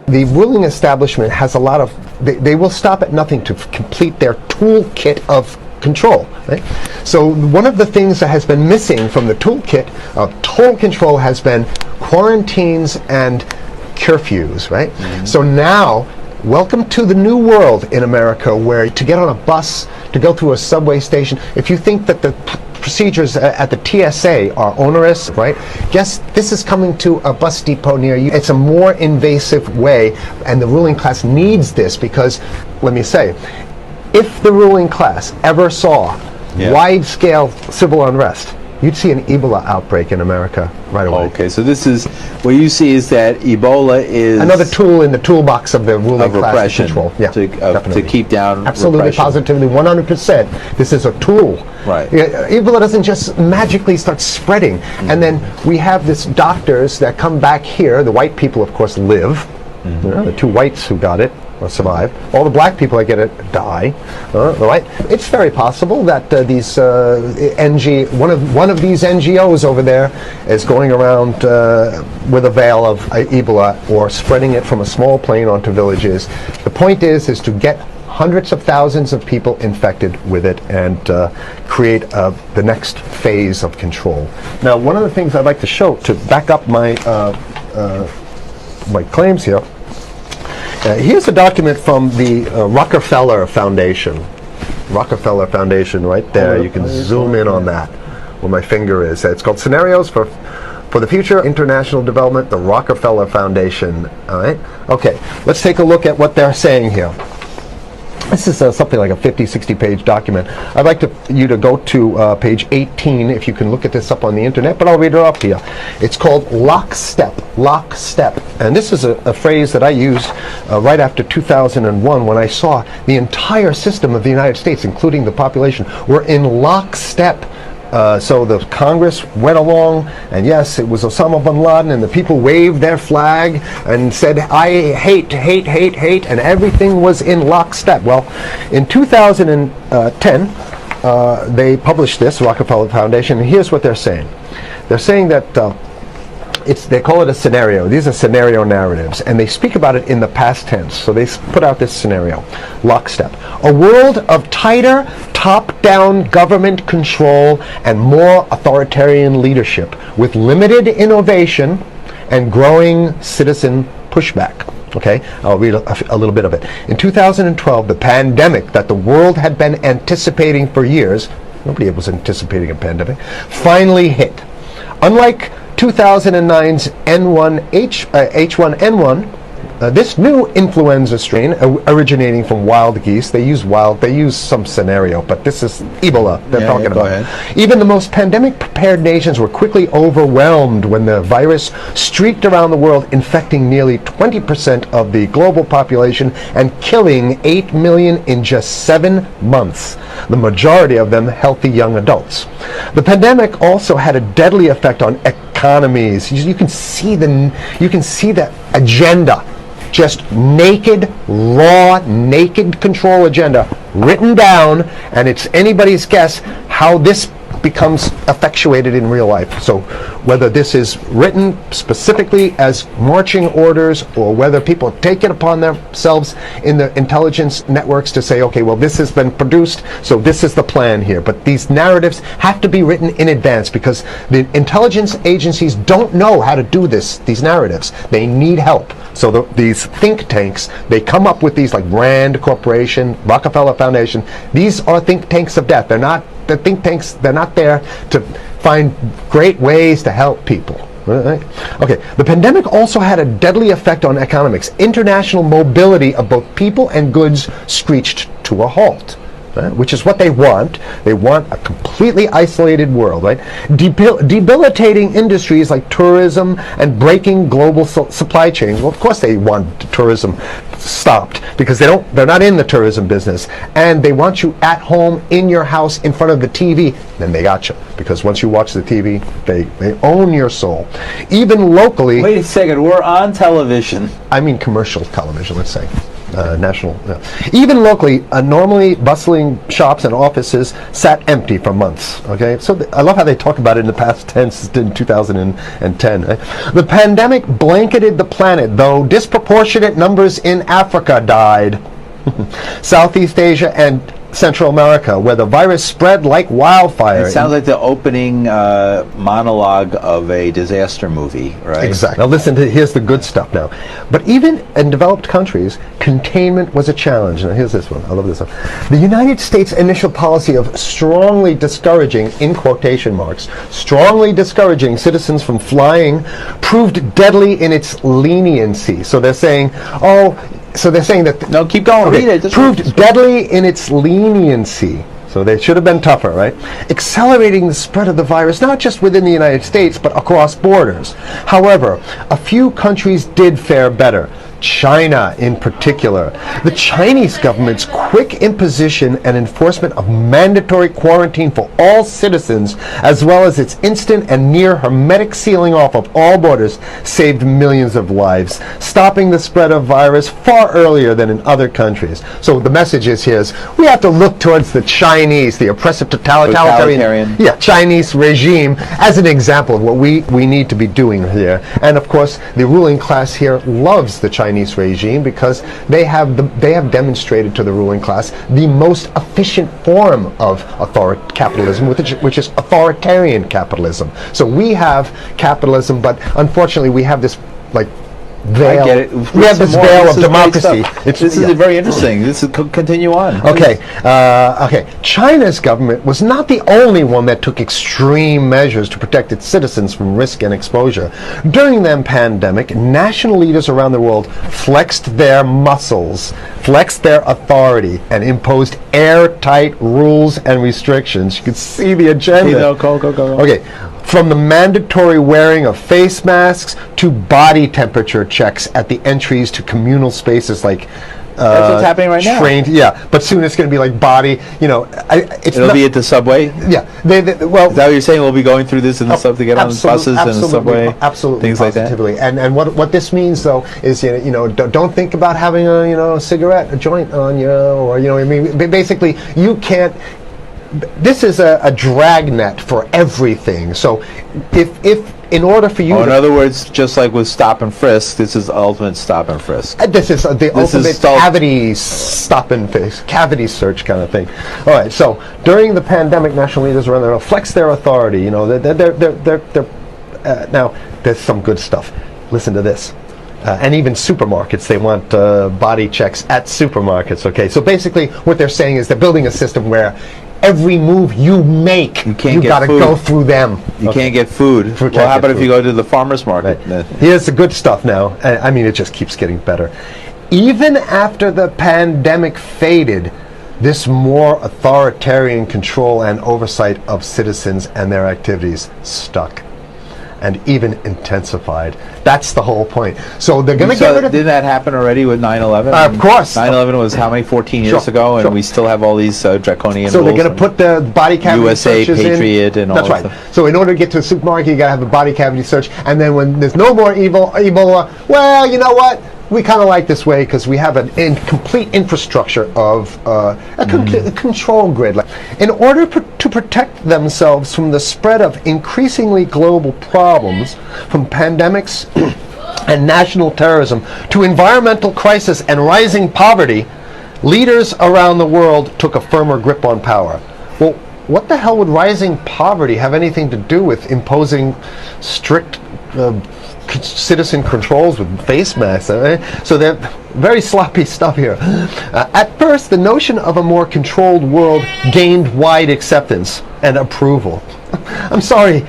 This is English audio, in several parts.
The ruling establishment has a lot of, they will stop at nothing to complete their toolkit of control. Right? So one of the things that has been missing from the toolkit of total control has been quarantines and curfews, right? So now, welcome to the new world in America, where to get on a bus, to go through a subway station, if you think that the procedures at the TSA are onerous, right? Guess this is coming to a bus depot near you. It's a more invasive way, and the ruling class needs this because, let me say, if the ruling class ever saw wide-scale civil unrest, you'd see an Ebola outbreak in America right away. Okay, so this is, what you see is that Ebola is another tool in the toolbox of the ruling class repression, control. Yeah, to keep down absolutely, repression. positively, 100%. This is a tool. Right. Ebola doesn't just magically start spreading. And then we have this doctors that come back here. The white people, of course, live. You know, the two whites who got it or survive. All the black people that get it die. Right? It's very possible that these one of these NGOs over there is going around with a veil of Ebola or spreading it from a small plane onto villages. The point is to get hundreds of thousands of people infected with it and create the next phase of control. Now, one of the things I'd like to show to back up my my claims here. Here's a document from the Rockefeller Foundation. Rockefeller Foundation, right there. You can zoom in on that, where my finger is. It's called Scenarios for the Future International Development, the Rockefeller Foundation. All right. Okay. Let's take a look at what they're saying here. This is something like a 50, 60-page document. I'd like you to go to page 18, if you can look at this up on the internet, but I'll read it up here. It's called lockstep, lockstep. And this is a phrase that I used right after 2001 when I saw the entire system of the United States, including the population, were in lockstep. So the Congress went along, and yes, it was Osama bin Laden, and the people waved their flag and said, I hate, hate, hate, hate, and everything was in lockstep. Well, in 2010, they published this, Rockefeller Foundation, and here's what they're saying. They're saying that they call it a scenario. These are scenario narratives, and they speak about it in the past tense. So they put out this scenario, lockstep. A world of tighter, top-down government control and more authoritarian leadership with limited innovation and growing citizen pushback. Okay, I'll read a little bit of it. In 2012, the pandemic that the world had been anticipating for years, nobody was anticipating a pandemic, finally hit. Unlike 2009's H1N1, this new influenza strain originating from wild geese, they use some scenario, but this is Ebola they're talking about. Ahead. Even the most pandemic prepared nations were quickly overwhelmed when the virus streaked around the world, infecting nearly 20% of the global population and killing 8 million in just 7 months, the majority of them healthy young adults. The pandemic also had a deadly effect on economies. You can see the agenda. Just naked, raw, naked control agenda written down, and it's anybody's guess how this becomes effectuated in real life. So whether this is written specifically as marching orders or whether people take it upon themselves in the intelligence networks to say, okay, well, this has been produced, so this is the plan here. But these narratives have to be written in advance because the intelligence agencies don't know how to do these narratives. They need help. So these think tanks, they come up with these like Rand Corporation, Rockefeller Foundation. These are think tanks of death. They're not the think tanks. They're not there to find great ways to help people. Right? Okay. The pandemic also had a deadly effect on economics. International mobility of both people and goods screeched to a halt. Right? Which is what they want. They want a completely isolated world, right? Debilitating industries like tourism and breaking global supply chains. Well, of course they want tourism stopped because they're not in the tourism business, and they want you at home in your house in front of the TV. Then they got you, because once you watch the TV, they own your soul. Even locally. Wait a second, we're on television. I mean commercial television, let's say. national. Even locally, normally bustling shops and offices sat empty for months. Okay, so I love how they talk about it in the past tense in 2010. Right? The pandemic blanketed the planet, though disproportionate numbers in Africa died. Southeast Asia and Central America, where the virus spread like wildfire. It sounds like the opening monologue of a disaster movie, right? Exactly. Now listen to, here's the good stuff now. But even in developed countries, containment was a challenge. Now here's this one. I love this one. The United States' initial policy of strongly discouraging, in quotation marks, strongly discouraging citizens from flying proved deadly in its leniency. So they're saying, that... No, keep going. Okay, Read it. proved deadly in its leniency. So they should have been tougher, right? Accelerating the spread of the virus, not just within the United States, but across borders. However, a few countries did fare better. China in particular. The Chinese government's quick imposition and enforcement of mandatory quarantine for all citizens, as well as its instant and near hermetic sealing off of all borders, saved millions of lives, stopping the spread of virus far earlier than in other countries. So the message is here is we have to look towards the Chinese, the oppressive totalitarian Chinese regime as an example of what we need to be doing here. And of course, the ruling class here loves the Chinese regime because they have demonstrated to the ruling class the most efficient form of capitalism, which is authoritarian capitalism. So we have capitalism, but unfortunately we have this veil. I get it. We have this veil of democracy. This is very interesting. This is continue on. Okay. China's government was not the only one that took extreme measures to protect its citizens from risk and exposure. During the pandemic, national leaders around the world flexed their muscles, flexed their authority, and imposed airtight rules and restrictions. You can see the agenda. Go. Okay. From the mandatory wearing of face masks to body temperature checks at the entries to communal spaces like that's what's happening right now. Yeah, but soon it's going to be like body. It'll be at the subway. Yeah, is that what you're saying? We'll be going through this in the subway, to get on the buses and the subway, absolutely, things positively. like that. And what this means though is don't think about having a cigarette, a joint on you, or basically you can't. This is a dragnet for everything. So if in order for you in other words, just like with stop and frisk, this is ultimate stop and frisk. This is the ultimate cavity stop and frisk, cavity search kind of thing. All right, so during the pandemic, national leaders around the world flex their authority. Now there's some good stuff. Listen to this. And even supermarkets, they want body checks at supermarkets. Okay, so basically what they're saying is they're building a system where every move you make, you got to go through them. You can't get food. Well, how about if you go to the farmer's market? Right. Here's the good stuff now. It just keeps getting better. Even after the pandemic faded, this more authoritarian control and oversight of citizens and their activities stuck and even intensified. That's the whole point. So they're going to get rid of... Didn't that happen already with 9/11? Of course. 9/11 was how many, 14 years ago, and we still have all these draconian So rules. they're going to put the body cavity USA, searches Patriot, and all that. That's right. So in order to get to a supermarket, you got to have a body cavity search, and then when there's no more Ebola, well, you know what? We kind of like this way because we have an complete infrastructure of a control grid. In order to protect themselves from the spread of increasingly global problems, from pandemics and national terrorism to environmental crisis and rising poverty, leaders around the world took a firmer grip on power. Well, what the hell would rising poverty have anything to do with imposing strict citizen controls with face masks? So they're very sloppy stuff here. At first, the notion of a more controlled world gained wide acceptance and approval. I'm sorry,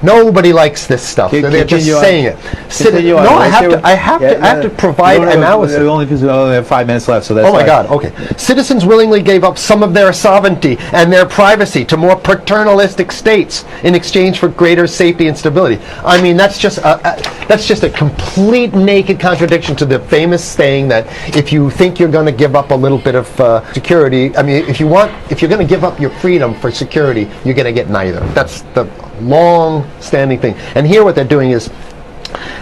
nobody likes this stuff. They're just saying it. I have to provide analysis. Only because we only have 5 minutes left, so that's. Oh my God! Okay, citizens willingly gave up some of their sovereignty and their privacy to more paternalistic states in exchange for greater safety and stability. That's just a complete naked contradiction to the famous saying that if you think you're going to give up a little bit of security, if you're going to give up your freedom for security, you're going to get neither. That's the long-standing thing. And here what they're doing is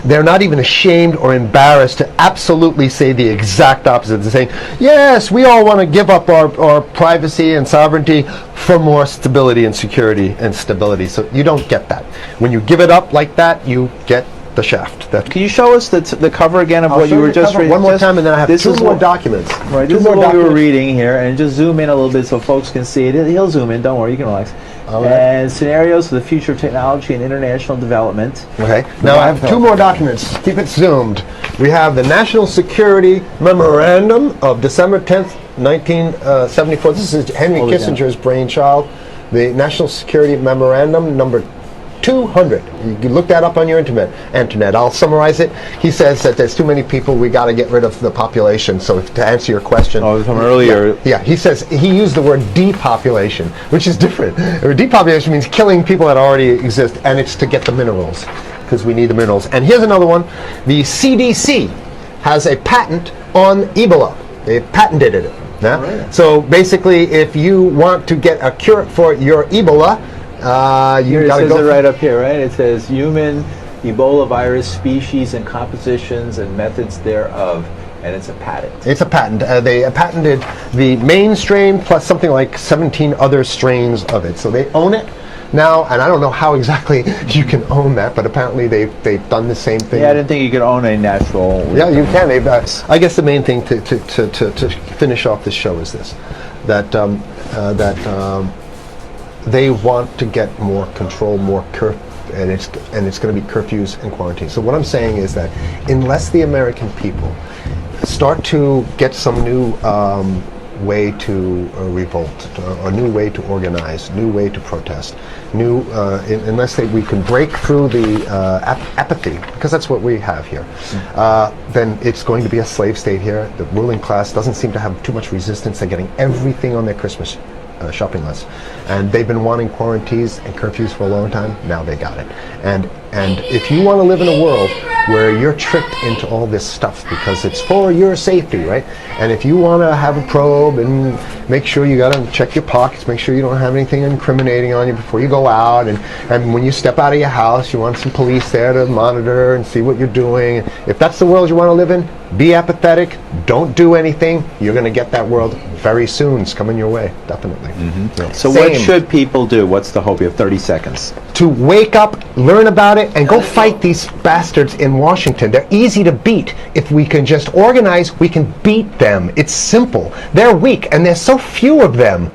they're not even ashamed or embarrassed to absolutely say the exact opposite. They're saying, yes, we all want to give up our privacy and sovereignty for more stability and security and stability. So you don't get that. When you give it up like that, you get the shaft. Can you show us the cover again of I'll what show you were the just cover reading? one more time, and then I have this two is more what- documents. Right, Two this is more what we were documents. reading here, and just zoom in a little bit so folks can see it. He'll zoom in, don't worry, you can relax. All right. And scenarios for the future of technology and international development. Okay. Now I have two more documents. Keep it zoomed. We have the National Security Memorandum of December 10th, 1974. This is Henry Hold it down. Kissinger's brainchild. The National Security Memorandum number 200. You can look that up on your internet. I'll summarize it. He says that there's too many people, we got to get rid of the population. So to answer your question. Oh, from earlier. Yeah, he says, he used the word depopulation, which is different. Depopulation means killing people that already exist, and it's to get the minerals, because we need the minerals. And here's another one. The CDC has a patent on Ebola. They patented it. Yeah? Right. So basically, if you want to get a cure for your Ebola, Here you it got to says go. it right up here, right? It says human Ebola virus species and compositions and methods thereof, and it's a patent. It's a patent. They patented the main strain plus something like 17 other strains of it. So they own it now, and I don't know how exactly you can own that, but apparently they've done the same thing. Yeah, I didn't think you could own a natural. Yeah, you can. I guess the main thing to finish off this show is this: that they want to get more control, more and it's going to be curfews and quarantines. So what I'm saying is that unless the American people start to get some new way to revolt, a new way to organize, new way to protest, unless we can break through the apathy, because that's what we have here, then it's going to be a slave state here. The ruling class doesn't seem to have too much resistance. They're getting everything on their Christmas shopping list, and they've been wanting quarantines and curfews for a long time. Now they got it. And if you want to live in a world where you're tricked into all this stuff because it's for your safety, right? And if you want to have a probe and make sure you got to check your pockets, make sure you don't have anything incriminating on you before you go out, and when you step out of your house, you want some police there to monitor and see what you're doing. If that's the world you want to live in, be apathetic, don't do anything. You're going to get that world very soon. It's coming your way, definitely. Yeah. So what should people do? What's the hope? You have 30 seconds. To wake up, learn about it, and go fight these bastards in Washington. They're easy to beat. If we can just organize, we can beat them. It's simple. They're weak, and there's so few of them.